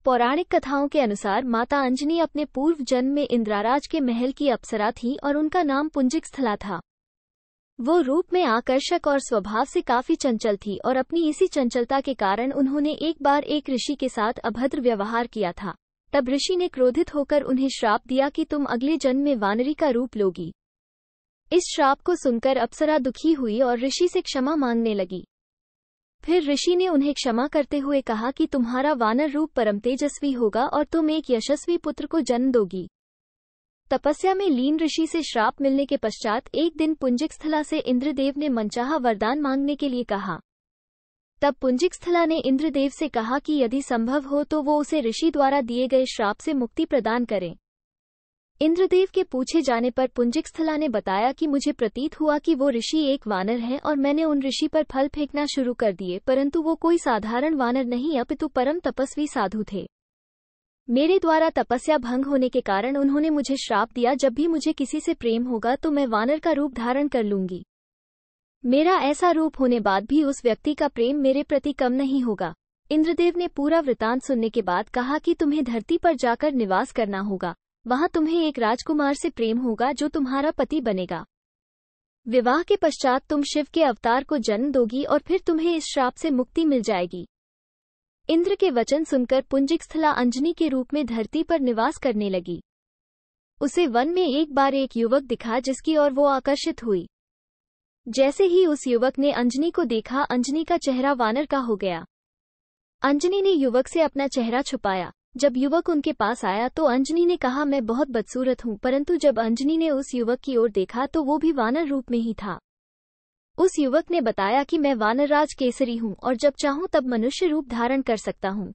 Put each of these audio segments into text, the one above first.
पौराणिक कथाओं के अनुसार माता अंजनी अपने पूर्व जन्म में इंद्राराज के महल की अप्सरा थी और उनका नाम पुंजिकस्थला था। वो रूप में आकर्षक और स्वभाव से काफी चंचल थी और अपनी इसी चंचलता के कारण उन्होंने एक बार एक ऋषि के साथ अभद्र व्यवहार किया था। तब ऋषि ने क्रोधित होकर उन्हें श्राप दिया कि तुम अगले जन्म में वानरी का रूप लोगी। इस श्राप को सुनकर अप्सरा दुखी हुई और ऋषि से क्षमा मांगने लगी। फिर ऋषि ने उन्हें क्षमा करते हुए कहा कि तुम्हारा वानर रूप परम तेजस्वी होगा और तुम एक यशस्वी पुत्र को जन्म दोगी। तपस्या में लीन ऋषि से श्राप मिलने के पश्चात एक दिन पुंजिकस्थला से इंद्रदेव ने मनचाहा वरदान मांगने के लिए कहा। तब पुंजिकस्थला ने इंद्रदेव से कहा कि यदि संभव हो तो वो उसे ऋषि द्वारा दिए गए श्राप से मुक्ति प्रदान करें। इंद्रदेव के पूछे जाने पर पुंजिकस्थला ने बताया कि मुझे प्रतीत हुआ कि वो ऋषि एक वानर हैं और मैंने उन ऋषि पर फल फेंकना शुरू कर दिए, परंतु वो कोई साधारण वानर नहीं अपितु परम तपस्वी साधु थे। मेरे द्वारा तपस्या भंग होने के कारण उन्होंने मुझे श्राप दिया, जब भी मुझे किसी से प्रेम होगा तो मैं वानर का रूप धारण कर लूंगी। मेरा ऐसा रूप होने बाद भी उस व्यक्ति का प्रेम मेरे प्रति कम नहीं होगा। इंद्रदेव ने पूरा वृतांत सुनने के बाद कहा कि तुम्हें धरती पर जाकर निवास करना होगा। वहां तुम्हें एक राजकुमार से प्रेम होगा जो तुम्हारा पति बनेगा। विवाह के पश्चात तुम शिव के अवतार को जन्म दोगी और फिर तुम्हें इस श्राप से मुक्ति मिल जाएगी। इंद्र के वचन सुनकर पुंजिकस्थला अंजनी के रूप में धरती पर निवास करने लगी। उसे वन में एक बार एक युवक दिखा जिसकी ओर वो आकर्षित हुई। जैसे ही उस युवक ने अंजनी को देखा, अंजनी का चेहरा वानर का हो गया। अंजनी ने युवक से अपना चेहरा छुपाया। जब युवक उनके पास आया तो अंजनी ने कहा, मैं बहुत बदसूरत हूँ, परंतु जब अंजनी ने उस युवक की ओर देखा तो वो भी वानर रूप में ही था। उस युवक ने बताया कि मैं वानरराज केसरी हूँ और जब चाहूँ तब मनुष्य रूप धारण कर सकता हूँ।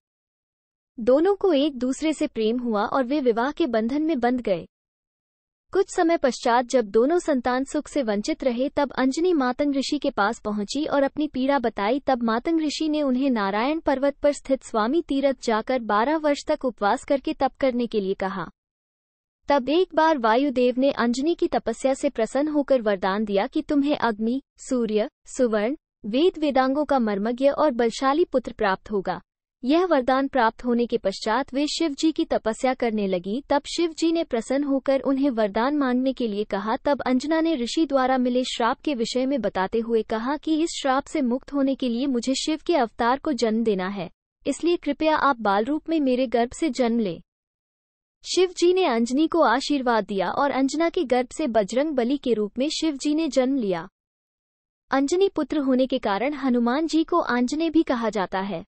दोनों को एक दूसरे से प्रेम हुआ और वे विवाह के बंधन में बंध गए। कुछ समय पश्चात जब दोनों संतान सुख से वंचित रहे तब अंजनी मातंग ऋषि के पास पहुंची और अपनी पीड़ा बताई। तब मातंग ऋषि ने उन्हें नारायण पर्वत पर स्थित स्वामी तीरथ जाकर 12 वर्ष तक उपवास करके तप करने के लिए कहा। तब एक बार वायुदेव ने अंजनी की तपस्या से प्रसन्न होकर वरदान दिया कि तुम्हें अग्नि, सूर्य, सुवर्ण, वेद वेदांगों का मर्मज्ञ और बलशाली पुत्र प्राप्त होगा। यह वरदान प्राप्त होने के पश्चात वे शिव जी की तपस्या करने लगी। तब शिव जी ने प्रसन्न होकर उन्हें वरदान मांगने के लिए कहा। तब अंजना ने ऋषि द्वारा मिले श्राप के विषय में बताते हुए कहा कि इस श्राप से मुक्त होने के लिए मुझे शिव के अवतार को जन्म देना है, इसलिए कृपया आप बाल रूप में मेरे गर्भ से जन्म लें। शिव जी ने अंजनी को आशीर्वाद दिया और अंजना के गर्भ से बजरंग बली के रूप में शिव जी ने जन्म लिया। अंजनी पुत्र होने के कारण हनुमान जी को आंजनेय भी कहा जाता है।